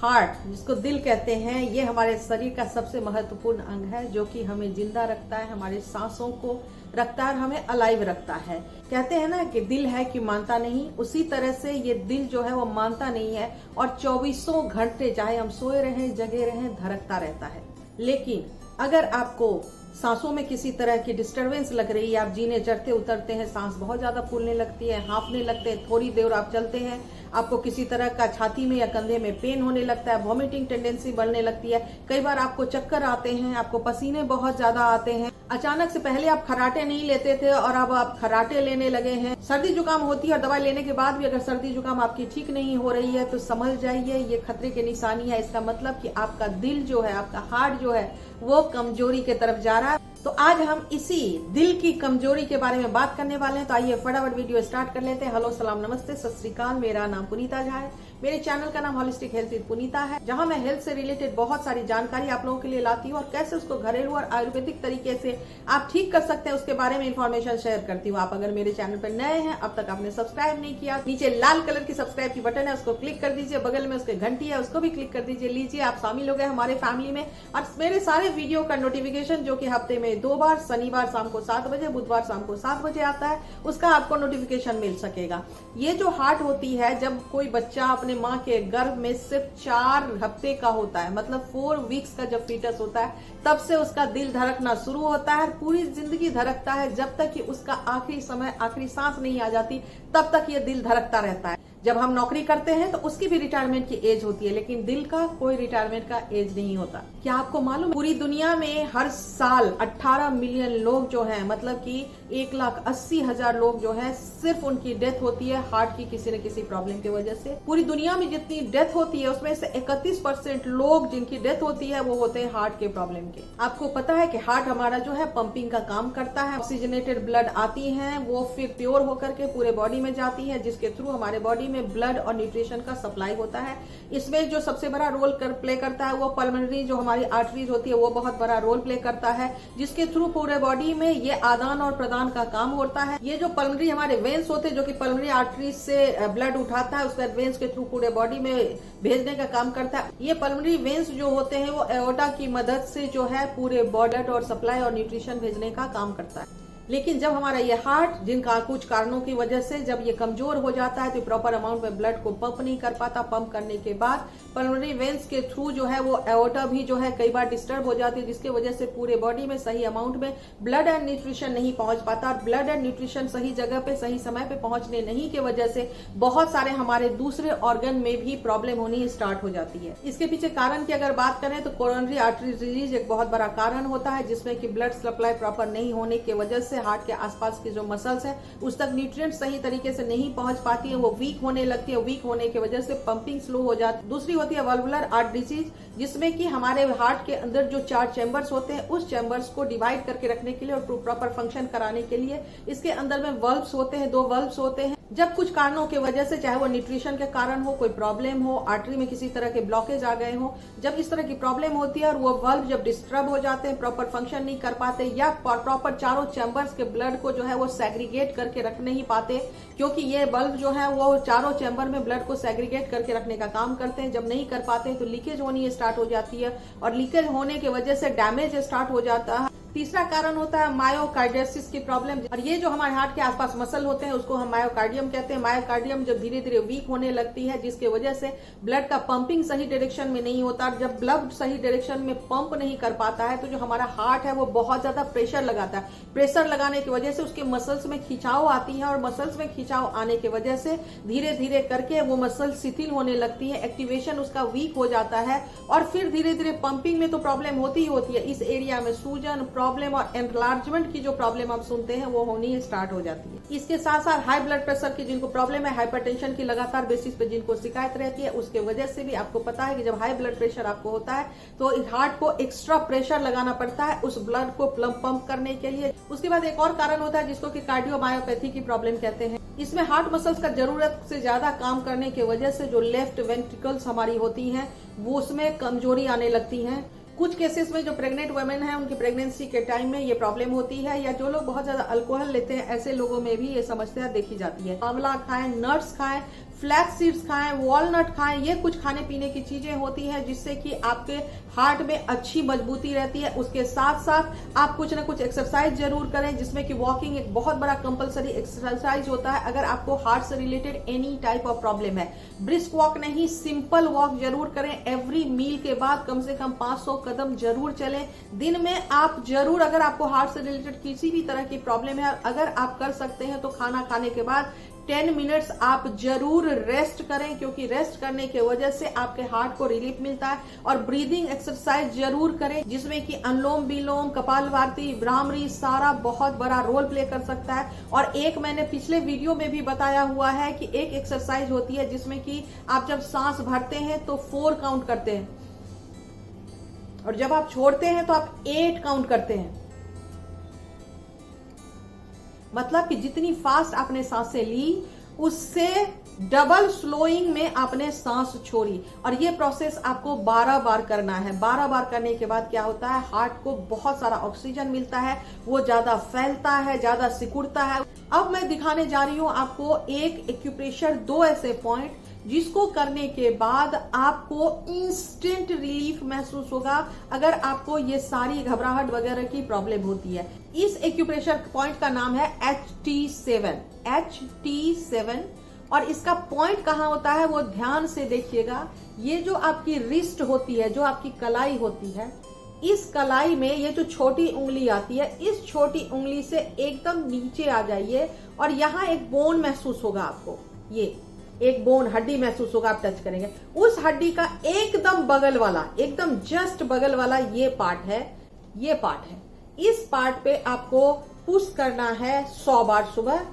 Heart, जिसको दिल कहते हैं, ये हमारे शरीर का सबसे महत्वपूर्ण अंग है जो कि हमें जिंदा रखता है, हमारी सांसों को रखता है और हमें अलाइव रखता है। कहते हैं ना कि दिल है कि मानता नहीं, उसी तरह से ये दिल जो है वो मानता नहीं है और 24 घंटे चाहे हम सोए रहें जगे रहें धड़कता रहता है। लेकिन अगर आपको सांसों में किसी तरह की डिस्टरबेंस लग रही है, आप जीने चढ़ते उतरते हैं, सांस बहुत ज्यादा फूलने लगती है, हांफने लगते हैं, थोड़ी देर आप चलते हैं, आपको किसी तरह का छाती में या कंधे में पेन होने लगता है, वॉमिटिंग टेंडेंसी बढ़ने लगती है, कई बार आपको चक्कर आते हैं, आपको पसीने बहुत ज्यादा आते हैं, अचानक से पहले आप खराटे नहीं लेते थे और अब आप खराटे लेने लगे हैं, सर्दी जुकाम होती है और दवाई लेने के बाद भी अगर सर्दी जुकाम आपकी ठीक नहीं हो रही है तो समझ जाइए ये खतरे की निशानी है। इसका मतलब कि आपका दिल जो है, आपका हार्ट जो है वो कमजोरी के तरफ जा रहा है। तो आज हम इसी दिल की कमजोरी के बारे में बात करने वाले हैं। तो आइए फटाफट वीडियो स्टार्ट कर लेते हैं। हेलो, सलाम, नमस्ते, सत श्री अकाल। मेरा नाम पुनीता झा है। मेरे चैनल का नाम होलिस्टिक हेल्थ विद पुनीता है, जहां मैं हेल्थ से रिलेटेड बहुत सारी जानकारी आप लोगों के लिए लाती हूं और कैसे उसको घरेलू और आयुर्वेदिक तरीके से आप ठीक कर सकते हैं उसके बारे में इन्फॉर्मेशन शेयर करती हूँ। आप अगर मेरे चैनल पर नए हैं, अब तक आपने सब्सक्राइब नहीं किया, नीचे लाल कलर की सब्सक्राइब की बटन है, उसको क्लिक कर दीजिए, बगल में उसके घंटी है उसको भी क्लिक कर दीजिए। लीजिए, आप शामिल हो गए हमारे फैमिली में और मेरे सारे वीडियो का नोटिफिकेशन जो कि हफ्ते में 2 बार, शनिवार शाम को 7 बजे, बुधवार शाम को 7 बजे आता है, उसका आपको नोटिफिकेशन मिल सकेगा। ये जो हार्ट होती है, जब कोई बच्चा अपने माँ के गर्भ में सिर्फ 4 हफ्ते का होता है, मतलब 4 वीक्स का जब फीटस होता है, तब से उसका दिल धड़कना शुरू होता है, पूरी जिंदगी धड़कता है जब तक कि उसका आखिरी समय, आखिरी सांस नहीं आ जाती, तब तक ये दिल धड़कता रहता है। जब हम नौकरी करते हैं तो उसकी भी रिटायरमेंट की एज होती है, लेकिन दिल का कोई रिटायरमेंट का एज नहीं होता। क्या आपको मालूम, पूरी दुनिया में हर साल 18 मिलियन लोग जो हैं, मतलब कि 1,80,000 लोग जो हैं, सिर्फ उनकी डेथ होती है हार्ट की किसी न किसी प्रॉब्लम की वजह से। पूरी दुनिया में जितनी डेथ होती है उसमें से 31% लोग जिनकी डेथ होती है वो होते हैं हार्ट के प्रॉब्लम के। आपको पता है कि हार्ट हमारा जो है पंपिंग का काम करता है, ऑक्सीजनेटेड ब्लड आती है, वो फिर प्योर होकर के पूरे बॉडी में जाती है, जिसके थ्रू हमारे बॉडी में ब्लड और न्यूट्रिशन का सप्लाई होता है। इसमें जो सबसे बड़ा रोल प्ले करता है वो पल्मोनरी, जो हमारी आर्टरीज होती है, वो बहुत बड़ा रोल प्ले करता है, जिसके थ्रू पूरे बॉडी में ये आदान और प्रदान का काम होता है। ये जो पल्मोनरी हमारे वेन्स होते हैं, जो कि पल्मोनरी आर्टरीज से ब्लड उठाता है, उसके बाद वेन्स के थ्रू पूरे बॉडी में भेजने का काम करता है। ये पल्मोनरी वेन्स जो होते हैं वो एओर्टा की मदद से जो है पूरे ब्लड और सप्लाई और न्यूट्रिशन भेजने का काम करता है। लेकिन जब हमारा ये हार्ट, जिनका कुछ कारणों की वजह से जब ये कमजोर हो जाता है तो प्रॉपर अमाउंट में ब्लड को पंप नहीं कर पाता, पंप करने के बाद पल्मोनरी वेन्स के थ्रू जो है वो एओर्टा भी जो है कई बार डिस्टर्ब हो जाती है, जिसकी वजह से पूरे बॉडी में सही अमाउंट में ब्लड एंड न्यूट्रिशन नहीं पहुंच पाता और ब्लड एंड न्यूट्रिशन सही जगह पे सही समय पे पहुंचने नहीं की वजह से बहुत सारे हमारे दूसरे ऑर्गन में भी प्रॉब्लम होनी स्टार्ट हो जाती है। इसके पीछे कारण की अगर बात करें तो कोरोनरी आर्टरी डिजीज एक बहुत बड़ा कारण होता है, जिसमें कि ब्लड सप्लाई प्रॉपर नहीं होने की वजह से हार्ट के आसपास की जो मसल्स है उस तक न्यूट्रिएंट सही तरीके से नहीं पहुंच पाती है, वो वीक होने लगती है, वीक होने की वजह से पंपिंग स्लो हो जाती है। दूसरी होती है वाल्वुलर हार्ट डिजीज, जिसमें कि हमारे हार्ट के अंदर जो 4 चैम्बर्स होते हैं, उस चैम्बर्स को डिवाइड करके रखने के लिए और प्रॉपर फंक्शन कराने के लिए इसके अंदर में वल्व्स होते हैं, 2 वल्व्स होते हैं। जब कुछ कारणों की वजह से, चाहे वो न्यूट्रिशन के कारण हो, कोई प्रॉब्लम हो, आर्टरी में किसी तरह के ब्लॉकेज आ गए हो, जब इस तरह की प्रॉब्लम होती है और वो वल्व जब डिस्टर्ब हो जाते हैं, प्रॉपर फंक्शन नहीं कर पाते या प्रॉपर चारों चैम्बर्स के ब्लड को जो है वो सेग्रीगेट करके रख नहीं पाते, क्योंकि ये बल्ब जो है वो चारों चैम्बर में ब्लड को सेग्रीगेट करके रखने का काम करते हैं। जब नहीं कर पाते हैं तो लीकेज होनी स्टार्ट हो जाती है और लीकेज होने की वजह से डैमेज स्टार्ट हो जाता है। तीसरा कारण होता है मायोकार्डियसिस की प्रॉब्लम, और ये जो हमारे हार्ट के आसपास मसल होते हैं उसको हम मायोकार्डियम कहते हैं। मायोकार्डियम जब धीरे धीरे वीक होने लगती है, जिसके वजह से ब्लड का पंपिंग सही डायरेक्शन में नहीं होता, जब ब्लड सही डायरेक्शन में पंप नहीं कर पाता है तो जो हमारा हार्ट है वो बहुत ज्यादा प्रेशर लगाता है। प्रेशर लगाने की वजह से उसके मसल्स में खिंचाव आती है और मसल्स में खिंचाव आने की वजह से धीरे धीरे करके वो मसल शिथिल होने लगती है, एक्टिवेशन उसका वीक हो जाता है और फिर धीरे धीरे पंपिंग में तो प्रॉब्लम होती ही होती है। इस एरिया में सूजन प्रॉब्लम और एनलार्जमेंट की जो प्रॉब्लम आप सुनते हैं वो होनी स्टार्ट हो जाती है। इसके साथ साथ हाई ब्लड प्रेशर की जिनको प्रॉब्लम है, हाइपरटेंशन की लगातार बेसिस पे जिनको शिकायत रहती है, उसके वजह से भी आपको पता है कि जब हाई ब्लड प्रेशर आपको होता है तो हार्ट को एक्स्ट्रा प्रेशर लगाना पड़ता है उस ब्लड को पंप करने के लिए। उसके बाद एक और कारण होता है जिसको कि कार्डियोमायोपैथी की प्रॉब्लम कहते हैं। इसमें हार्ट मसल्स का जरूरत से ज्यादा काम करने की वजह से जो लेफ्ट वेंट्रिकल्स हमारी होती हैं वो उसमें कमजोरी आने लगती है। कुछ केसेस में जो प्रेग्नेंट वुमेन है उनकी प्रेगनेंसी के टाइम में ये प्रॉब्लम होती है, या जो लोग बहुत ज्यादा अल्कोहल लेते हैं ऐसे लोगों में भी ये समस्या देखी जाती है। आंवला खाएं, नट्स खाएं, फ्लैक्स सीड्स खाएं, वॉलनट खाएं। ये कुछ खाने पीने की चीजें होती है जिससे कि आपके हार्ट में अच्छी मजबूती रहती है। उसके साथ साथ आप कुछ ना कुछ एक्सरसाइज जरूर करें, जिसमें कि वॉकिंग एक बहुत बड़ा कंपलसरी एक्सरसाइज होता है। अगर आपको हार्ट से related any type of problem है, ब्रिस्क वॉक नहीं, सिंपल वॉक जरूर करें। एवरी मील के बाद कम से कम 500 कदम जरूर चलें दिन में। आप जरूर, अगर आपको हार्ट से रिलेटेड किसी भी तरह की प्रॉब्लम है, अगर आप कर सकते हैं तो खाना खाने के बाद 10 मिनट्स आप जरूर रेस्ट करें, क्योंकि रेस्ट करने के वजह से आपके हार्ट को रिलीफ मिलता है। और ब्रीदिंग एक्सरसाइज जरूर करें, जिसमें कि अनुलोम विलोम, कपालभाति, भ्रामरी सारा बहुत बड़ा रोल प्ले कर सकता है। और एक मैंने पिछले वीडियो में भी बताया हुआ है कि एक एक्सरसाइज होती है जिसमें कि आप जब सांस भरते हैं तो 4 काउंट करते हैं, और जब आप छोड़ते हैं तो आप 8 काउंट करते हैं। मतलब कि जितनी फास्ट आपने सांसें ली उससे डबल स्लोइंग में आपने सांस छोड़ी। और ये प्रोसेस आपको 12 बार करना है। 12 बार करने के बाद क्या होता है, हार्ट को बहुत सारा ऑक्सीजन मिलता है, वो ज्यादा फैलता है, ज्यादा सिकुड़ता है। अब मैं दिखाने जा रही हूं आपको एक एक्यूप्रेशर, 2 ऐसे पॉइंट जिसको करने के बाद आपको इंस्टेंट रिलीफ महसूस होगा अगर आपको ये सारी घबराहट वगैरह की प्रॉब्लम होती है। इस एक्यूप्रेशर पॉइंट का नाम है HT7। HT7। और इसका पॉइंट कहाँ होता है वो ध्यान से देखिएगा। ये जो आपकी रिस्ट होती है, जो आपकी कलाई होती है, इस कलाई में ये जो छोटी उंगली आती है, इस छोटी उंगली से एकदम नीचे आ जाइए और यहाँ एक बोन महसूस होगा आपको। ये एक बोन, हड्डी महसूस होगा, आप टच करेंगे उस हड्डी का एकदम बगल वाला, एकदम जस्ट बगल वाला ये पार्ट है, ये पार्ट है। इस पार्ट पे आपको पुश करना है 100 बार सुबह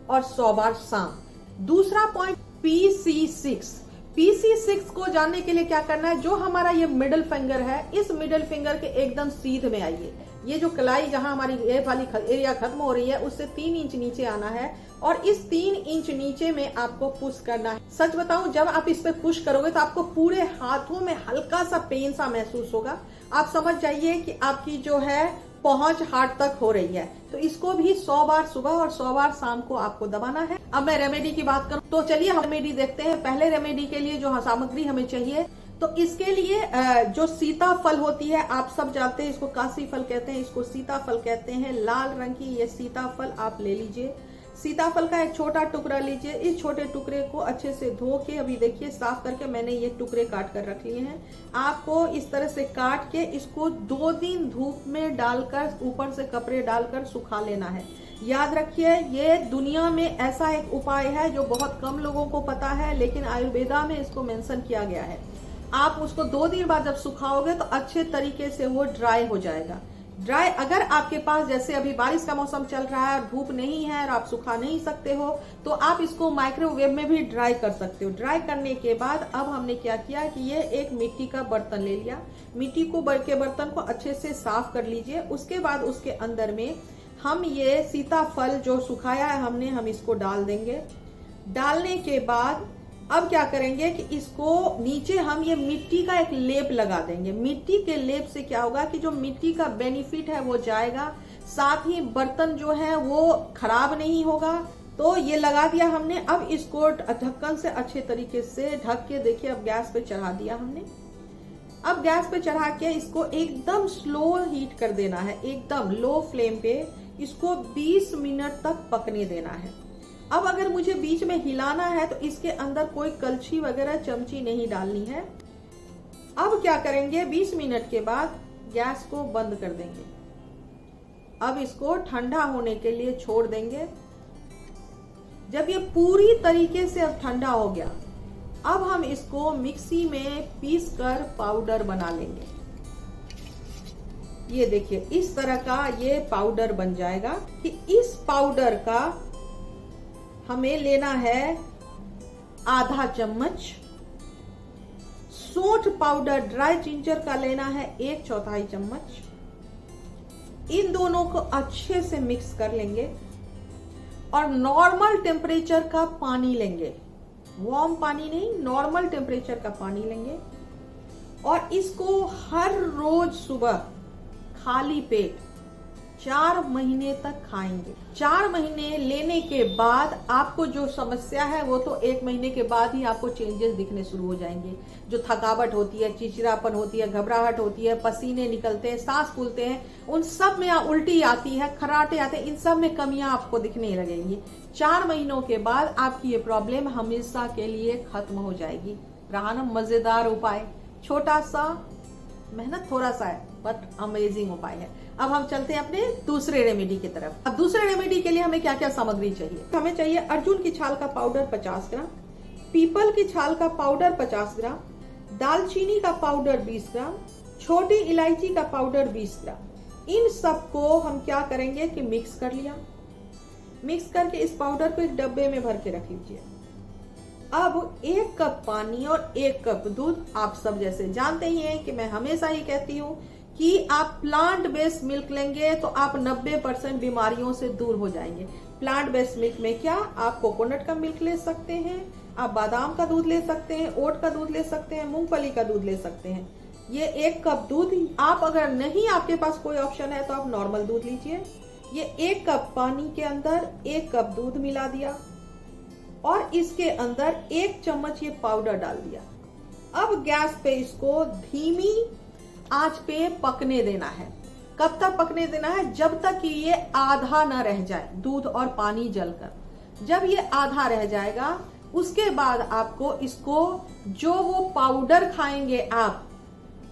और 100 बार शाम। दूसरा पॉइंट PC6। PC6 को जानने के लिए क्या करना है, जो हमारा ये मिडिल फिंगर है, इस मिडिल फिंगर के एकदम सीध में आइए। ये जो कलाई जहां हमारी ये वाली एरिया खत्म हो रही है उससे 3 इंच नीचे आना है और इस 3 इंच नीचे में आपको पुश करना है। सच बताऊं, जब आप इस पे पुश करोगे तो आपको पूरे हाथों में हल्का सा पेन सा महसूस होगा। आप समझ जाइए कि आपकी जो है पहुंच हार्ट तक हो रही है। तो इसको भी 100 बार सुबह और 100 बार शाम को आपको दबाना है। अब मैं रेमेडी की बात करूं तो चलिए हम रेमेडी देखते हैं। पहले रेमेडी के लिए जो सामग्री हमें चाहिए, तो इसके लिए जो सीताफल होती है, आप सब जानते हैं इसको काशी फल कहते हैं, इसको सीताफल कहते हैं। लाल रंग की ये सीताफल आप ले लीजिए। सीताफल का एक छोटा टुकड़ा लीजिए। इस छोटे टुकड़े को अच्छे से धो के, अभी देखिए साफ करके मैंने ये टुकड़े काट कर रख लिए हैं। आपको इस तरह से काट के इसको 2 दिन धूप में डालकर, ऊपर से कपड़े डालकर सुखा लेना है। याद रखिए, ये दुनिया में ऐसा एक उपाय है जो बहुत कम लोगों को पता है, लेकिन आयुर्वेदा में इसको मेंशन किया गया है। आप उसको 2 दिन बाद जब सुखाओगे तो अच्छे तरीके से वो ड्राई हो जाएगा। ड्राई, अगर आपके पास जैसे अभी बारिश का मौसम चल रहा है, धूप नहीं है और आप सुखा नहीं सकते हो, तो आप इसको माइक्रोवेव में भी ड्राई कर सकते हो। ड्राई करने के बाद अब हमने क्या किया कि ये एक मिट्टी का बर्तन ले लिया। मिट्टी को के बर्तन को अच्छे से साफ कर लीजिए। उसके बाद उसके अंदर में हम ये सीताफल जो सुखाया है हमने, हम इसको डाल देंगे। डालने के बाद अब क्या करेंगे कि इसको नीचे हम ये मिट्टी का एक लेप लगा देंगे। मिट्टी के लेप से क्या होगा कि जो मिट्टी का बेनिफिट है वो जाएगा, साथ ही बर्तन जो है वो खराब नहीं होगा। तो ये लगा दिया हमने। अब इसको ढक्कन से अच्छे तरीके से ढक के, देखिए अब गैस पे चढ़ा दिया हमने। अब गैस पे चढ़ा के इसको एकदम स्लो हीट कर देना है, एकदम लो फ्लेम पे इसको 20 मिनट तक पकने देना है। अब अगर मुझे बीच में हिलाना है तो इसके अंदर कोई कलछी वगैरह, चमची नहीं डालनी है। अब क्या करेंगे, 20 मिनट के बाद गैस को बंद कर देंगे। अब इसको ठंडा होने के लिए छोड़ देंगे। जब ये पूरी तरीके से अब ठंडा हो गया, अब हम इसको मिक्सी में पीस कर पाउडर बना लेंगे। ये देखिए इस तरह का ये पाउडर बन जाएगा। कि इस पाउडर का हमें लेना है आधा चम्मच। सूंठ पाउडर, ड्राई जिंजर का लेना है 1/4 चम्मच। इन दोनों को अच्छे से मिक्स कर लेंगे और नॉर्मल टेम्परेचर का पानी लेंगे। वार्म पानी नहीं, नॉर्मल टेम्परेचर का पानी लेंगे और इसको हर रोज सुबह खाली पेट 4 महीने तक खाएंगे। 4 महीने लेने के बाद आपको जो समस्या है वो तो 1 महीने के बाद ही आपको चेंजेस दिखने शुरू हो जाएंगे। जो थकावट होती है, चिड़चिड़ापन होती है, घबराहट होती है, पसीने निकलते हैं, सांस फूलते हैं, उन सब में उल्टी आती है, खराटे आते हैं, इन सब में कमियां आपको दिखने लगेंगी। 4 महीनों के बाद आपकी ये प्रॉब्लम हमेशा के लिए खत्म हो जाएगी। रहा ना मजेदार उपाय, छोटा सा, मेहनत थोड़ा सा है बट अमेजिंग उपाय है। अब हम चलते हैं अपने दूसरे रेमेडी की तरफ। अब दूसरे रेमेडी के लिए हमें क्या क्या सामग्री चाहिए? हमें चाहिए अर्जुन की छाल का पाउडर 50 ग्राम, पीपल की छाल का पाउडर 50 ग्राम, दालचीनी का पाउडर 20 ग्राम, छोटी इलायची का पाउडर 20 ग्राम। इन सबको हम क्या करेंगे कि मिक्स कर लिया। मिक्स करके इस पाउडर को एक डब्बे में भर के रख लीजिए। अब 1 कप पानी और 1 कप दूध, आप सब जैसे जानते ही हैं कि मैं हमेशा ही कहती हूँ कि आप प्लांट बेस्ड मिल्क लेंगे तो आप 90% बीमारियों से दूर हो जाएंगे। प्लांट बेस्ड मिल्क में क्या, आप कोकोनट का मिल्क ले सकते हैं, आप बादाम का दूध ले सकते हैं, ओट का दूध ले सकते हैं, मूंगफली का दूध ले सकते हैं। ये 1 कप दूध, आप अगर नहीं आपके पास कोई ऑप्शन है तो आप नॉर्मल दूध लीजिए। ये 1 कप पानी के अंदर 1 कप दूध मिला दिया और इसके अंदर 1 चम्मच ये पाउडर डाल दिया। अब गैस पे इसको धीमी आंच पे पकने देना है। कब तक पकने देना है? जब तक कि ये आधा न रह जाए, दूध और पानी जलकर। जब ये आधा रह जाएगा उसके बाद आपको इसको, जो वो पाउडर खाएंगे आप,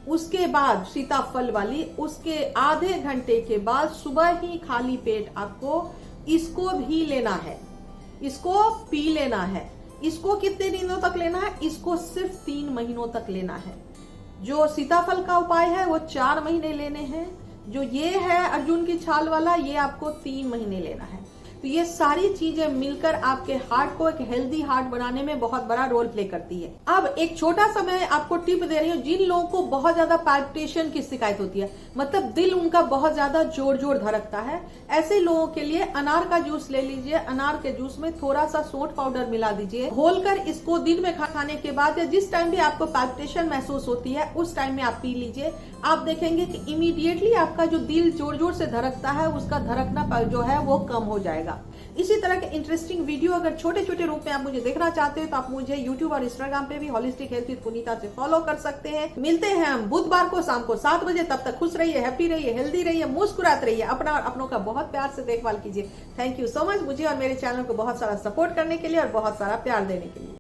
उसके बाद सीताफल वाली, उसके आधे घंटे के बाद सुबह ही खाली पेट आपको इसको भी लेना है, इसको पी लेना है। इसको कितने दिनों तक लेना है? इसको सिर्फ 3 महीनों तक लेना है। जो सीताफल का उपाय है वो 4 महीने लेने हैं, जो ये है अर्जुन की छाल वाला, ये आपको 3 महीने लेना है। तो ये सारी चीजें मिलकर आपके हार्ट को एक हेल्दी हार्ट बनाने में बहुत बड़ा रोल प्ले करती है। अब एक छोटा सा मैं आपको टिप दे रही हूँ, जिन लोगों को बहुत ज्यादा पैल्पिटेशन की शिकायत होती है, मतलब दिल उनका बहुत ज्यादा जोर जोर धड़कता है, ऐसे लोगों के लिए अनार का जूस ले लीजिए। अनार के जूस में थोड़ा सा सौंठ पाउडर मिला दीजिए, घोलकर इसको दिन में खाने के बाद या जिस टाइम भी आपको पैल्पिटेशन महसूस होती है उस टाइम में आप पी लीजिए। आप देखेंगे कि इमीडिएटली आपका जो दिल जोर जोर से धड़कता है उसका धड़कना जो है वो कम हो जाएगा। इसी तरह के इंटरेस्टिंग वीडियो अगर छोटे छोटे रूप में आप मुझे देखना चाहते हैं तो आप मुझे YouTube और Instagram पे भी होलिस्टिक हेल्थ विद पुनीता से फॉलो कर सकते हैं। मिलते हैं हम बुधवार को शाम को 7 बजे। तब तक खुश रहिए, हैप्पी रहिए, हेल्दी रहिए, मुस्कुराते रहिए, अपना और अपनों का बहुत प्यार से देखभाल कीजिए। थैंक यू सो मच मुझे और मेरे चैनल को बहुत सारा सपोर्ट करने के लिए और बहुत सारा प्यार देने के लिए।